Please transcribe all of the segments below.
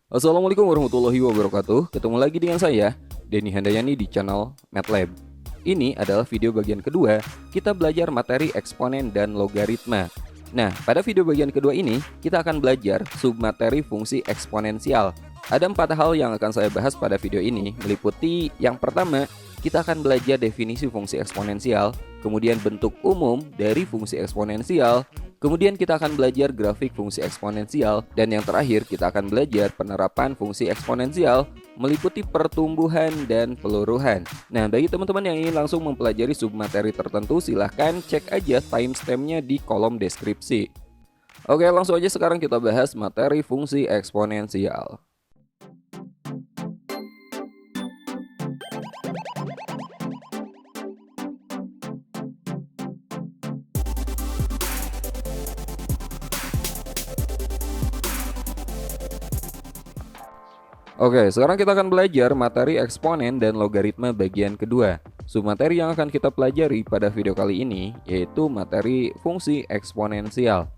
Assalamualaikum warahmatullahi wabarakatuh. Ketemu lagi dengan saya, Denny Handayani di channel MATLAB. Ini adalah video bagian kedua, kita belajar materi eksponen dan logaritma. Nah, pada video bagian kedua ini, kita akan belajar submateri fungsi eksponensial. Ada 4 hal yang akan saya bahas pada video ini, meliputi yang pertama, kita akan belajar definisi fungsi eksponensial, kemudian bentuk umum dari fungsi eksponensial, kemudian kita akan belajar grafik fungsi eksponensial, dan yang terakhir kita akan belajar penerapan fungsi eksponensial meliputi pertumbuhan dan peluruhan. Nah, bagi teman-teman yang ingin langsung mempelajari submateri tertentu, silahkan cek aja timestampnya di kolom deskripsi. Oke, langsung aja sekarang kita bahas materi fungsi eksponensial. Oke, sekarang kita akan belajar materi eksponen dan logaritma bagian kedua. Submateri yang akan kita pelajari pada video kali ini yaitu materi fungsi eksponensial.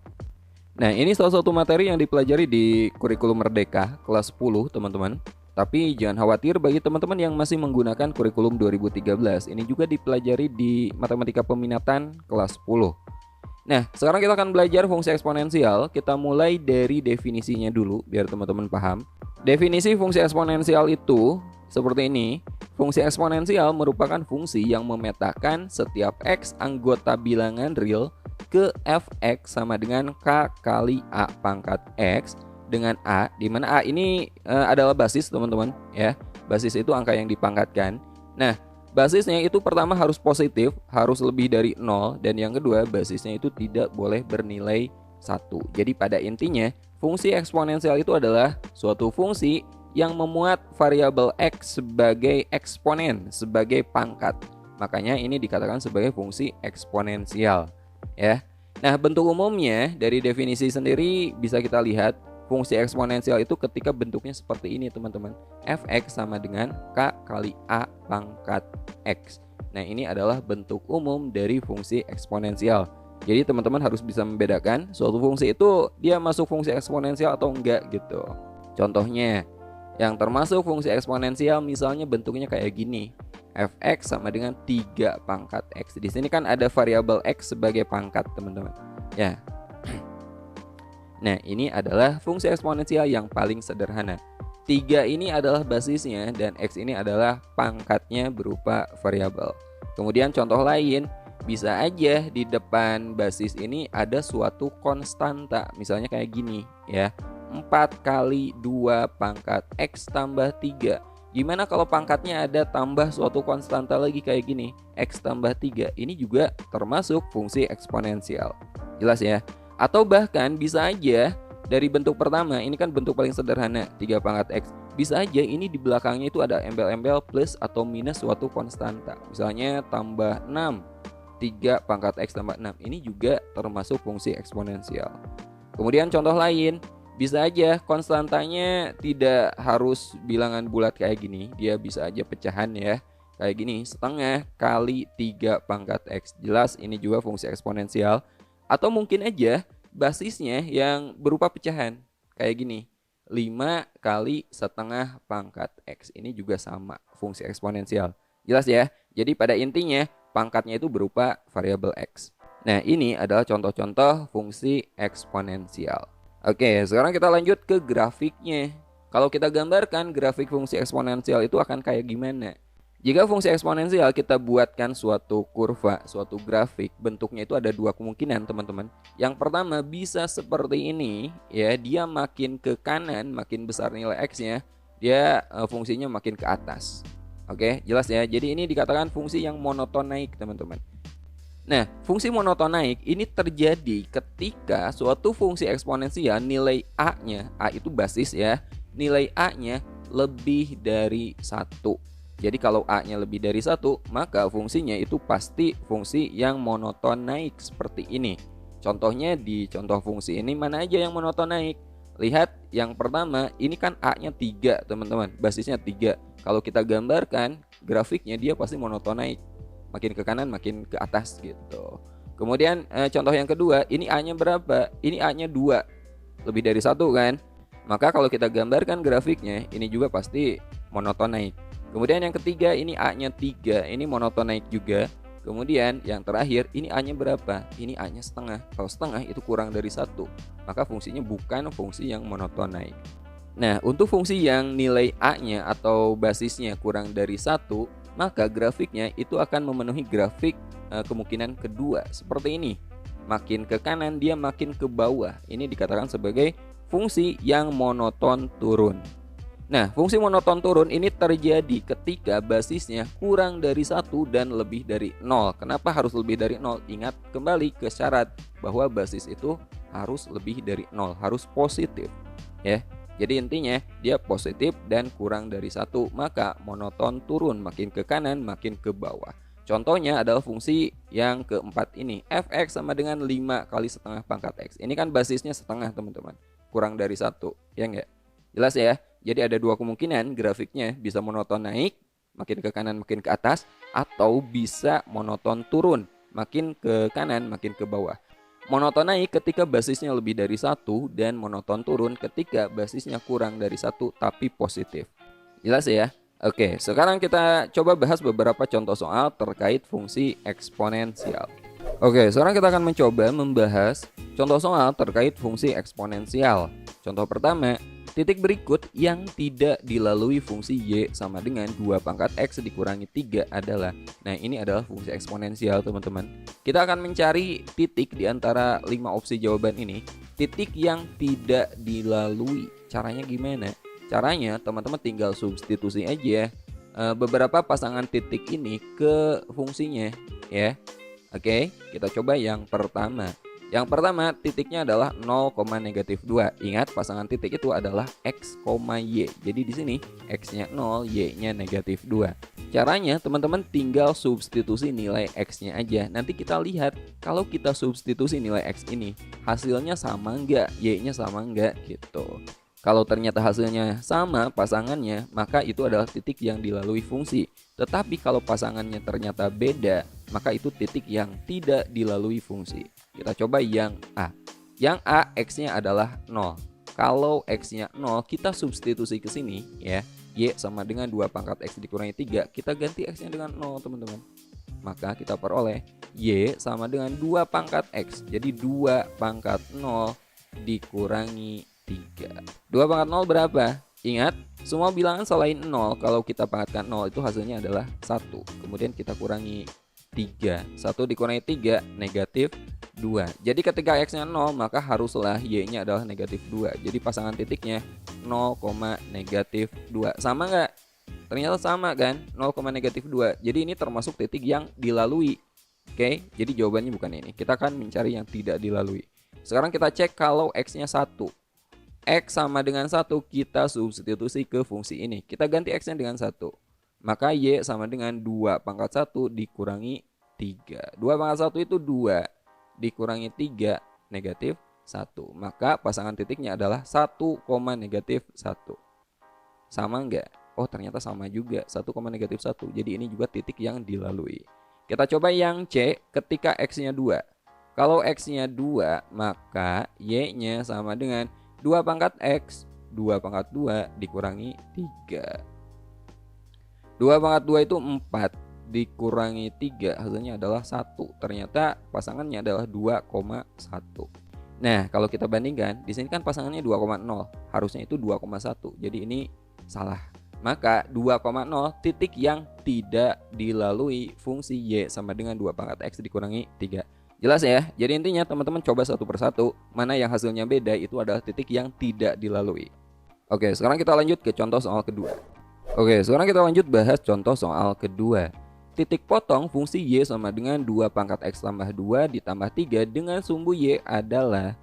Nah, ini salah satu materi yang dipelajari di kurikulum Merdeka kelas 10, teman-teman. Tapi jangan khawatir bagi teman-teman yang masih menggunakan kurikulum 2013, ini juga dipelajari di matematika peminatan kelas 10. Nah, sekarang kita akan belajar fungsi eksponensial. Kita mulai dari definisinya dulu biar teman-teman paham. Definisi fungsi eksponensial itu seperti ini. Fungsi eksponensial merupakan fungsi yang memetakan setiap x anggota bilangan real ke fx sama dengan k kali a pangkat x dengan a, di mana a ini adalah basis, teman-teman, ya. Basis itu angka yang dipangkatkan. Nah, basisnya itu pertama harus positif, harus lebih dari 0, dan yang kedua basisnya itu tidak boleh bernilai 1. Jadi pada intinya fungsi eksponensial itu adalah suatu fungsi yang memuat variabel x sebagai eksponen, sebagai pangkat. Makanya ini dikatakan sebagai fungsi eksponensial, ya. Nah, bentuk umumnya dari definisi sendiri bisa kita lihat. Fungsi eksponensial itu ketika bentuknya seperti ini, teman-teman. Fx sama dengan k kali a pangkat x. Nah, ini adalah bentuk umum dari fungsi eksponensial. Jadi teman-teman harus bisa membedakan suatu fungsi itu dia masuk fungsi eksponensial atau enggak gitu. Contohnya, yang termasuk fungsi eksponensial misalnya bentuknya kayak gini. Fx sama dengan 3 pangkat x. Di sini kan ada variabel x sebagai pangkat, teman-teman. Ya. Nah, ini adalah fungsi eksponensial yang paling sederhana. 3 ini adalah basisnya dan x ini adalah pangkatnya berupa variabel. Kemudian contoh lain, bisa aja di depan basis ini ada suatu konstanta. Misalnya kayak gini, ya. 4 kali 2 pangkat x tambah 3. Gimana kalau pangkatnya ada tambah suatu konstanta lagi kayak gini, x tambah 3. Ini juga termasuk fungsi eksponensial. Jelas ya? Atau bahkan bisa aja dari bentuk pertama, ini kan bentuk paling sederhana, 3 pangkat x. Bisa aja ini di belakangnya itu ada embel-embel plus atau minus suatu konstanta. Misalnya tambah 6, 3 pangkat x tambah 6. Ini juga termasuk fungsi eksponensial. Kemudian contoh lain, bisa aja konstantanya tidak harus bilangan bulat kayak gini. Dia bisa aja pecahan, ya. Kayak gini, setengah kali 3 pangkat x. Jelas ini juga fungsi eksponensial. Atau mungkin aja basisnya yang berupa pecahan kayak gini, 5 kali setengah pangkat x. Ini juga sama fungsi eksponensial. Jelas ya? Jadi pada intinya pangkatnya itu berupa variabel x. Nah, ini adalah contoh-contoh fungsi eksponensial. Oke, sekarang kita lanjut ke grafiknya. Kalau kita gambarkan grafik fungsi eksponensial itu akan kayak gimana? Jika fungsi eksponensial kita buatkan suatu kurva, suatu grafik, bentuknya itu ada 2 kemungkinan, teman-teman. Yang pertama bisa seperti ini, ya, dia makin ke kanan, makin besar nilai x-nya, dia fungsinya makin ke atas. Oke, jelas ya. Jadi ini dikatakan fungsi yang monoton naik, teman-teman. Nah, fungsi monoton naik ini terjadi ketika suatu fungsi eksponensial nilai a-nya, a itu basis ya, nilai a-nya lebih dari 1. Jadi kalau a-nya lebih dari 1, maka fungsinya itu pasti fungsi yang monoton naik seperti ini. Contohnya di contoh fungsi ini mana aja yang monoton naik? Lihat yang pertama, ini kan a-nya 3, teman-teman. Basisnya 3. Kalau kita gambarkan grafiknya dia pasti monoton naik. Makin ke kanan makin ke atas gitu. Kemudian contoh yang kedua, ini a-nya berapa? Ini a-nya 2. Lebih dari 1 kan? Maka kalau kita gambarkan grafiknya, ini juga pasti monoton naik. Kemudian yang ketiga, ini A-nya 3, ini monoton naik juga. Kemudian yang terakhir, ini A-nya berapa? Ini A-nya setengah. Kalau setengah itu kurang dari 1, maka fungsinya bukan fungsi yang monoton naik. Nah, untuk fungsi yang nilai A-nya atau basisnya kurang dari 1, maka grafiknya itu akan memenuhi grafik kemungkinan kedua seperti ini. Makin ke kanan dia makin ke bawah. Ini dikatakan sebagai fungsi yang monoton turun. Nah, fungsi monoton turun ini terjadi ketika basisnya kurang dari 1 dan lebih dari 0. Kenapa harus lebih dari 0? Ingat kembali ke syarat bahwa basis itu harus lebih dari 0, harus positif ya. Jadi intinya dia positif dan kurang dari 1, maka monoton turun, makin ke kanan makin ke bawah. Contohnya adalah fungsi yang keempat ini, fx sama dengan 5 kali setengah pangkat x. Ini kan basisnya setengah teman-teman, kurang dari 1, ya enggak? Jelas ya? Jadi ada dua kemungkinan grafiknya, bisa monoton naik, makin ke kanan makin ke atas, atau bisa monoton turun, makin ke kanan makin ke bawah. Monoton naik ketika basisnya lebih dari 1 dan monoton turun ketika basisnya kurang dari 1 tapi positif. Jelas ya? Oke, sekarang kita coba bahas beberapa contoh soal terkait fungsi eksponensial. Oke, sekarang kita akan mencoba membahas contoh soal terkait fungsi eksponensial. Contoh pertama, titik berikut yang tidak dilalui fungsi y sama dengan 2 pangkat x dikurangi 3 adalah. Nah, ini adalah fungsi eksponensial teman-teman. Kita akan mencari titik di antara 5 opsi jawaban ini, titik yang tidak dilalui. Caranya gimana? Caranya teman-teman tinggal substitusi aja beberapa pasangan titik ini ke fungsinya ya. Oke, kita coba yang pertama. Yang pertama titiknya adalah 0, -2. Ingat pasangan titik itu adalah x, y. Jadi di sini x-nya 0, y-nya -2. Caranya teman-teman tinggal substitusi nilai x-nya aja. Nanti kita lihat kalau kita substitusi nilai x ini hasilnya sama enggak, y-nya sama enggak gitu. Kalau ternyata hasilnya sama pasangannya, maka itu adalah titik yang dilalui fungsi. Tetapi kalau pasangannya ternyata beda, maka itu titik yang tidak dilalui fungsi. Kita coba yang A. Yang A x-nya adalah 0. Kalau x-nya 0, kita substitusi ke sini ya. Y sama dengan 2 pangkat x dikurangi 3, kita ganti x-nya dengan 0 teman-teman. Maka kita peroleh y sama dengan 2 pangkat x. Jadi 2 pangkat 0 dikurangi 3. 2 pangkat 0 berapa? Ingat, semua bilangan selain 0 kalau kita pangkatkan 0 itu hasilnya adalah 1. Kemudian kita kurangi 3. 1 dikurangi 3 negatif 2. Jadi ketika x-nya 0 maka haruslah y-nya adalah negatif 2. Jadi pasangan titiknya 0, negatif 2. Sama nggak? Ternyata sama kan? 0, negatif 2. Jadi ini termasuk titik yang dilalui. Oke, jadi jawabannya bukan ini. Kita akan mencari yang tidak dilalui. Sekarang kita cek kalau x-nya 1. X sama dengan 1, kita substitusi ke fungsi ini. Kita ganti x-nya dengan 1. Maka y sama dengan 2 pangkat 1 dikurangi 3. 2 pangkat 1 itu 2. Dikurangi 3 negatif 1. Maka pasangan titiknya adalah 1, negatif 1. Sama enggak? Oh ternyata sama juga. 1, negatif 1. Jadi ini juga titik yang dilalui. Kita coba yang C ketika x-nya 2. Kalau x-nya 2 maka y-nya sama dengan 2 pangkat x, 2 pangkat 2 dikurangi 3. 2 pangkat 2 itu 4 dikurangi 3 hasilnya adalah 1. Ternyata pasangannya adalah 2,1. Nah, kalau kita bandingkan, di sini kan pasangannya 2,0, harusnya itu 2,1. Jadi ini salah. Maka 2,0 titik yang tidak dilalui fungsi y sama dengan 2 pangkat x dikurangi 3. Jelas ya? Jadi intinya teman-teman coba satu persatu, mana yang hasilnya beda itu adalah titik yang tidak dilalui. Oke, sekarang kita lanjut ke contoh soal kedua. Oke, sekarang kita lanjut bahas contoh soal kedua. Titik potong fungsi y sama dengan 2 pangkat x tambah 2 ditambah 3 dengan sumbu y adalah.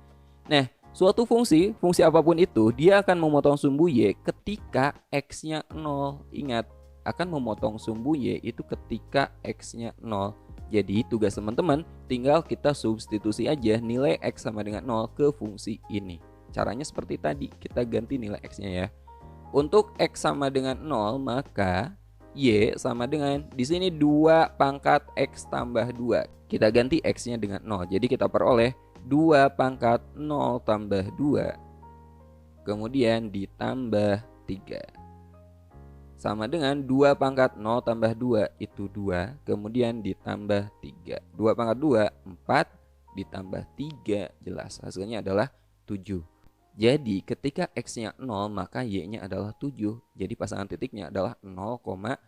Nah, suatu fungsi apapun itu, dia akan memotong sumbu y ketika x-nya 0. Ingat, akan memotong sumbu y itu ketika x-nya 0. Jadi tugas teman-teman tinggal kita substitusi aja nilai x sama dengan 0 ke fungsi ini. Caranya seperti tadi, kita ganti nilai x-nya ya. Untuk x sama dengan 0 maka y sama dengan di sini 2 pangkat x tambah 2. Kita ganti x-nya dengan 0. Jadi kita peroleh 2 pangkat 0 tambah 2 kemudian ditambah 3. Sama dengan 2 pangkat 0 tambah 2 itu 2, kemudian ditambah 3. 2 pangkat 2, 4, ditambah 3, jelas hasilnya adalah 7. Jadi ketika X-nya 0 maka Y-nya adalah 7. Jadi pasangan titiknya adalah 0,7.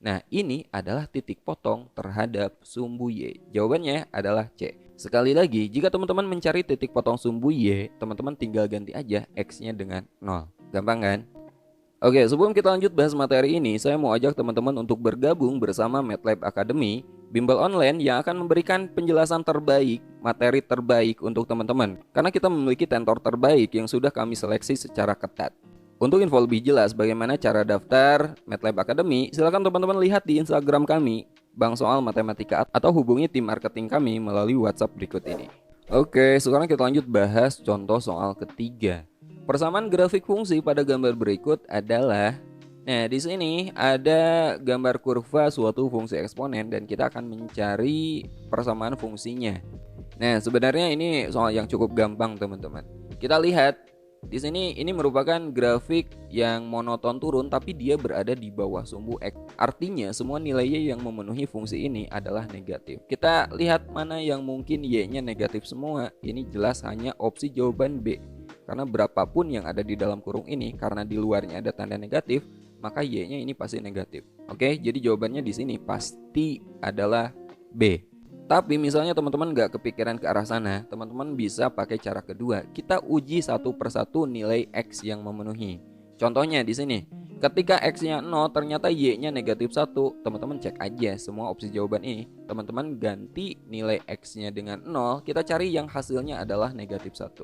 Nah ini adalah titik potong terhadap sumbu Y. Jawabannya adalah C. Sekali lagi, jika teman-teman mencari titik potong sumbu Y, teman-teman tinggal ganti aja X-nya dengan 0. Gampang kan? Oke, sebelum kita lanjut bahas materi ini, saya mau ajak teman-teman untuk bergabung bersama MATLAB Academy, bimbel online yang akan memberikan penjelasan terbaik, materi terbaik untuk teman-teman. Karena kita memiliki tentor terbaik yang sudah kami seleksi secara ketat. Untuk info lebih jelas bagaimana cara daftar MATLAB Academy, silakan teman-teman lihat di Instagram kami, Bang Soal Matematika, atau hubungi tim marketing kami melalui WhatsApp berikut ini. Oke, sekarang kita lanjut bahas contoh soal ketiga. Persamaan grafik fungsi pada gambar berikut adalah, nah di sini ada gambar kurva suatu fungsi eksponen dan kita akan mencari persamaan fungsinya. Nah, sebenarnya ini soal yang cukup gampang, teman-teman. Kita lihat di sini ini merupakan grafik yang monoton turun tapi dia berada di bawah sumbu X. Artinya semua nilai-Y yang memenuhi fungsi ini adalah negatif. Kita lihat mana yang mungkin Y-nya negatif semua. Ini jelas hanya opsi jawaban B. Karena berapapun yang ada di dalam kurung ini, karena di luarnya ada tanda negatif, maka Y-nya ini pasti negatif. Oke, jadi jawabannya di sini pasti adalah B. Tapi misalnya teman-teman nggak kepikiran ke arah sana, teman-teman bisa pakai cara kedua. Kita uji satu persatu nilai X yang memenuhi. Contohnya di sini, ketika X-nya 0 ternyata Y-nya negatif 1, teman-teman cek aja semua opsi jawaban ini. Teman-teman ganti nilai X-nya dengan 0, kita cari yang hasilnya adalah negatif 1.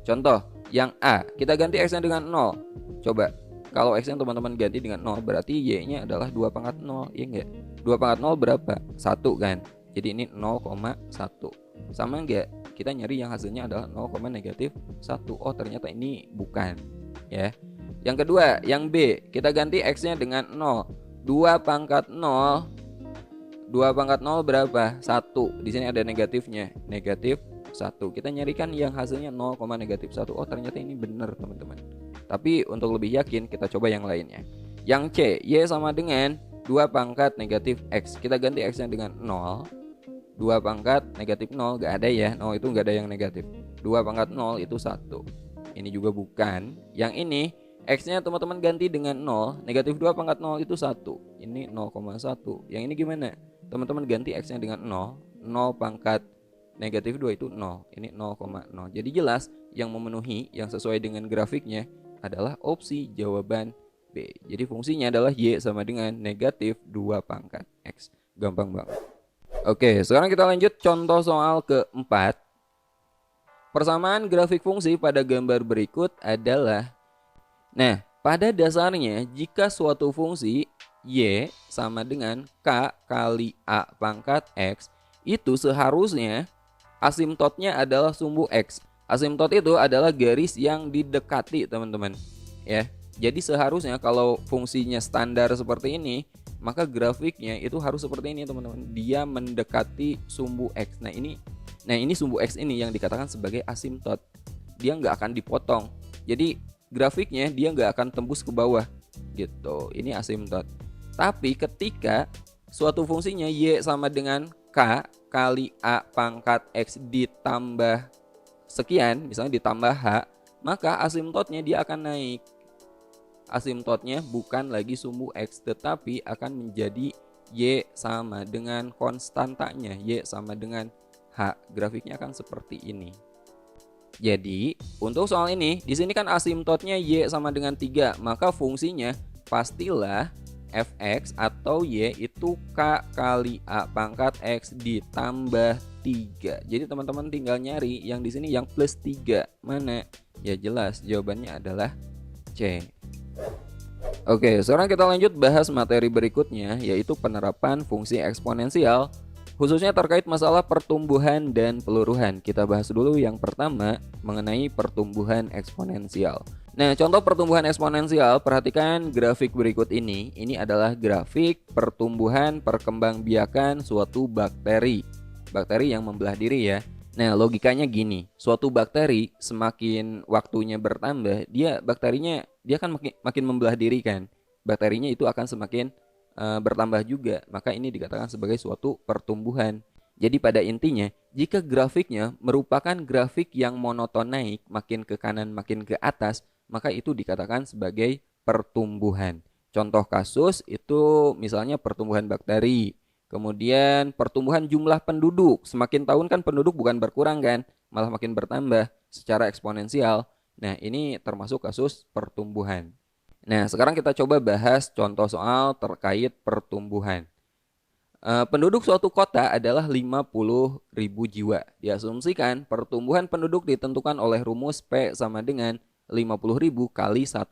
Contoh, yang A, kita ganti X-nya dengan 0. Coba, kalau X-nya teman-teman ganti dengan 0, berarti Y-nya adalah 2 pangkat 0, iya enggak? 2 pangkat 0 berapa? 1 kan? Jadi ini 0,1. Sama enggak? Kita nyari yang hasilnya adalah 0, negatif 1. Oh ternyata ini bukan, ya. Yang kedua, yang B, kita ganti X-nya dengan 0. 2 pangkat 0. 2 pangkat 0 berapa? 1. Di sini ada negatifnya, negatif 1. Kita nyarikan yang hasilnya 0, negatif 1. Oh ternyata ini benar, teman-teman. Tapi untuk lebih yakin kita coba yang lainnya. Yang C, Y sama dengan 2 pangkat negatif X. Kita ganti X-nya dengan 0. 2 pangkat negatif 0, gak ada ya. 0 itu gak ada yang negatif. 2 pangkat 0 itu 1. Ini juga bukan. Yang ini X-nya teman-teman ganti dengan 0. Negatif 2 pangkat 0 itu 1. Ini 0,1. Yang ini gimana? Teman-teman ganti X-nya dengan 0. 0 pangkat negatif 2 itu 0. Ini 0,0. Jadi jelas yang memenuhi, yang sesuai dengan grafiknya adalah opsi jawaban B. Jadi fungsinya adalah Y sama dengan negatif 2 pangkat X. Gampang banget. Oke, sekarang kita lanjut contoh soal keempat. Persamaan grafik fungsi pada gambar berikut adalah, nah, pada dasarnya jika suatu fungsi Y sama dengan K kali A pangkat X, itu seharusnya asimtotnya adalah sumbu X. Asimtot itu adalah garis yang didekati, teman-teman. Ya, jadi seharusnya kalau fungsinya standar seperti ini, maka grafiknya itu harus seperti ini, teman-teman. Dia mendekati sumbu X. Nah ini sumbu X ini yang dikatakan sebagai asimtot. Dia nggak akan dipotong. Jadi grafiknya dia nggak akan tembus ke bawah gitu. Ini asimtot. Tapi ketika suatu fungsinya Y sama dengan K kali A pangkat X ditambah sekian, misalnya ditambah H, maka asimtotnya dia akan naik. Asimtotnya bukan lagi sumbu X, tetapi akan menjadi Y sama dengan konstantanya, Y sama dengan H. Grafiknya akan seperti ini. Jadi untuk soal ini, di sini kan asimtotnya Y sama dengan 3, maka fungsinya pastilah Fx atau Y itu K kali A pangkat X ditambah 3. Jadi teman-teman tinggal nyari yang di sini yang plus 3. Mana? Ya jelas jawabannya adalah C. Oke, sekarang kita lanjut bahas materi berikutnya, yaitu penerapan fungsi eksponensial, khususnya terkait masalah pertumbuhan dan peluruhan. Kita bahas dulu yang pertama mengenai pertumbuhan eksponensial. Nah, contoh pertumbuhan eksponensial, perhatikan grafik berikut ini. Ini adalah grafik pertumbuhan perkembangbiakan suatu bakteri. Bakteri yang membelah diri ya. Nah, logikanya gini, suatu bakteri semakin waktunya bertambah, bakterinya dia kan makin membelah diri kan. Bakterinya itu akan semakin bertambah juga. Maka ini dikatakan sebagai suatu pertumbuhan. Jadi pada intinya, jika grafiknya merupakan grafik yang monoton naik, makin ke kanan makin ke atas, maka itu dikatakan sebagai pertumbuhan. Contoh kasus itu misalnya pertumbuhan bakteri. Kemudian pertumbuhan jumlah penduduk, semakin tahun kan penduduk bukan berkurang kan, malah makin bertambah secara eksponensial. Nah, ini termasuk kasus pertumbuhan. Nah, sekarang kita coba bahas contoh soal terkait pertumbuhan. Penduduk suatu kota adalah 50.000 jiwa. Diasumsikan pertumbuhan penduduk ditentukan oleh rumus P sama dengan 50.000 kali 1,2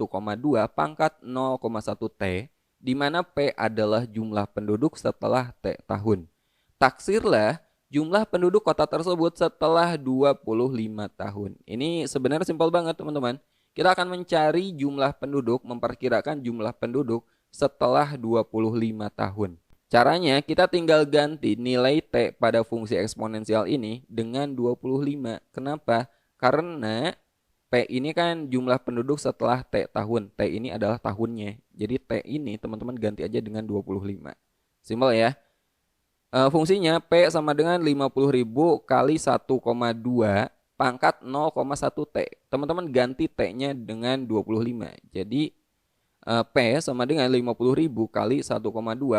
pangkat 0,1 T, di mana P adalah jumlah penduduk setelah T tahun. Taksirlah jumlah penduduk kota tersebut setelah 25 tahun. Ini sebenarnya simpel banget teman-teman. Kita akan mencari jumlah penduduk, memperkirakan jumlah penduduk setelah 25 tahun. Caranya kita tinggal ganti nilai T pada fungsi eksponensial ini dengan 25. Kenapa? Karena P ini kan jumlah penduduk setelah T tahun. T ini adalah tahunnya. Jadi T ini teman-teman ganti aja dengan 25. Simpel ya. Fungsinya P sama dengan 50.000 kali 1,2 pangkat 0,1 T. Teman-teman ganti T-nya dengan 25. Jadi P sama dengan 50.000 kali 1,2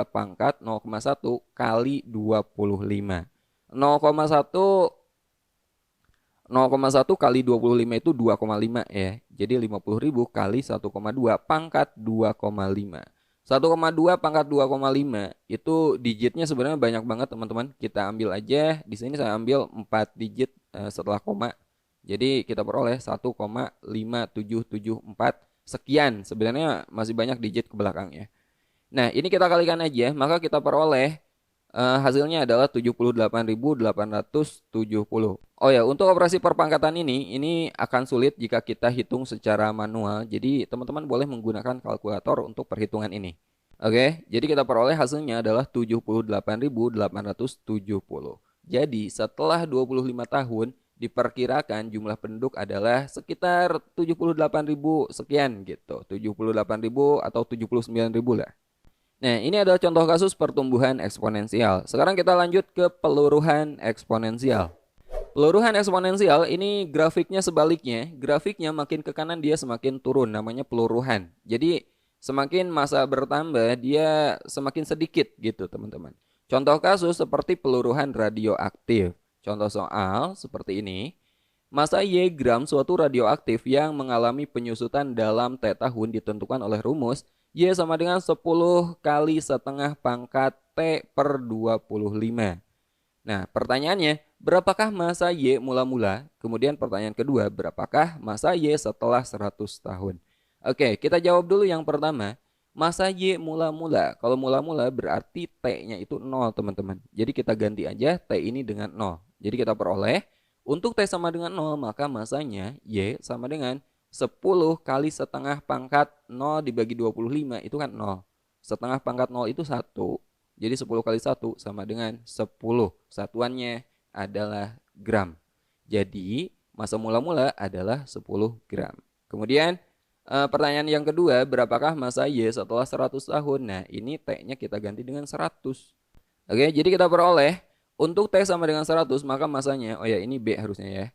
pangkat 0,1 kali 25. 0,1 kali 25 itu 2,5 ya. Jadi 50.000 kali 1,2 pangkat 2,5. 1,2 pangkat 2,5 itu digitnya sebenarnya banyak banget teman-teman. Kita ambil aja, di sini saya ambil 4 digit setelah koma. Jadi kita peroleh 1,5774 sekian. Sebenarnya masih banyak digit ke belakangnya. Nah, ini kita kalikan aja, maka kita peroleh hasilnya adalah 78.870. Oh ya, untuk operasi perpangkatan ini akan sulit jika kita hitung secara manual. Jadi teman-teman boleh menggunakan kalkulator untuk perhitungan ini. Oke, jadi kita peroleh hasilnya adalah 78.870. Jadi setelah 25 tahun, diperkirakan jumlah penduduk adalah sekitar 78.000 sekian gitu. 78.000 atau 79.000 lah. Nah, ini adalah contoh kasus pertumbuhan eksponensial. Sekarang kita lanjut ke peluruhan eksponensial. Peluruhan eksponensial ini grafiknya sebaliknya. Grafiknya makin ke kanan dia semakin turun, namanya peluruhan. Jadi semakin masa bertambah dia semakin sedikit gitu teman-teman. Contoh kasus seperti peluruhan radioaktif. Contoh soal seperti ini. Massa Y gram suatu radioaktif yang mengalami penyusutan dalam T tahun ditentukan oleh rumus Y sama dengan 10 kali setengah pangkat T per 25. Nah, pertanyaannya, berapakah massa Y mula-mula? Kemudian pertanyaan kedua, berapakah massa Y setelah 100 tahun? Oke, kita jawab dulu yang pertama. Massa Y mula-mula. Kalau mula-mula berarti T-nya itu 0 teman-teman. Jadi kita ganti aja T ini dengan 0. Jadi kita peroleh untuk T sama dengan 0 maka massanya Y sama dengan 10 kali setengah pangkat 0 dibagi 25 itu kan 0. Setengah pangkat 0 itu 1. Jadi 10 kali 1 sama dengan 10. Satuannya adalah gram. Jadi massa mula-mula adalah 10 gram. Kemudian pertanyaan yang kedua, berapakah massa Y setelah 100 tahun? Nah, ini T-nya kita ganti dengan 100. Oke, jadi kita peroleh untuk T sama dengan 100, maka massanya, oh ya ini B harusnya ya.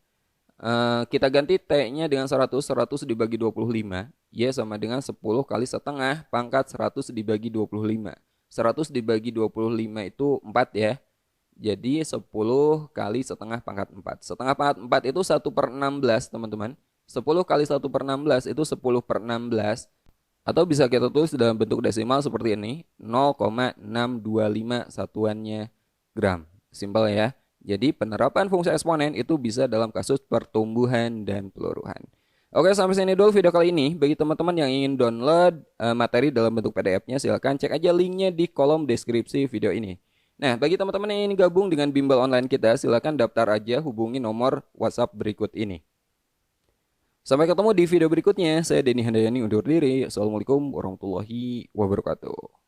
Kita ganti T-nya dengan 100, 100 dibagi 25. Y sama dengan 10 kali setengah pangkat 100 dibagi 25. 100 dibagi 25 itu 4 ya. Jadi 10 kali setengah pangkat 4. Setengah pangkat 4 itu 1 per 16 teman-teman. 10 kali 1 per 16 itu 10 per 16. Atau bisa kita tulis dalam bentuk desimal seperti ini. 0,625 satuannya gram. Simpel ya. Jadi penerapan fungsi eksponen itu bisa dalam kasus pertumbuhan dan peluruhan. Oke, sampai sini dulu video kali ini. Bagi teman-teman yang ingin download materi dalam bentuk PDF-nya, silahkan cek aja linknya di kolom deskripsi video ini. Nah, bagi teman-teman yang ingin gabung dengan bimbel online kita, silahkan daftar aja, hubungi nomor WhatsApp berikut ini. Sampai ketemu di video berikutnya. Saya Denny Handayani undur diri. Assalamualaikum warahmatullahi wabarakatuh.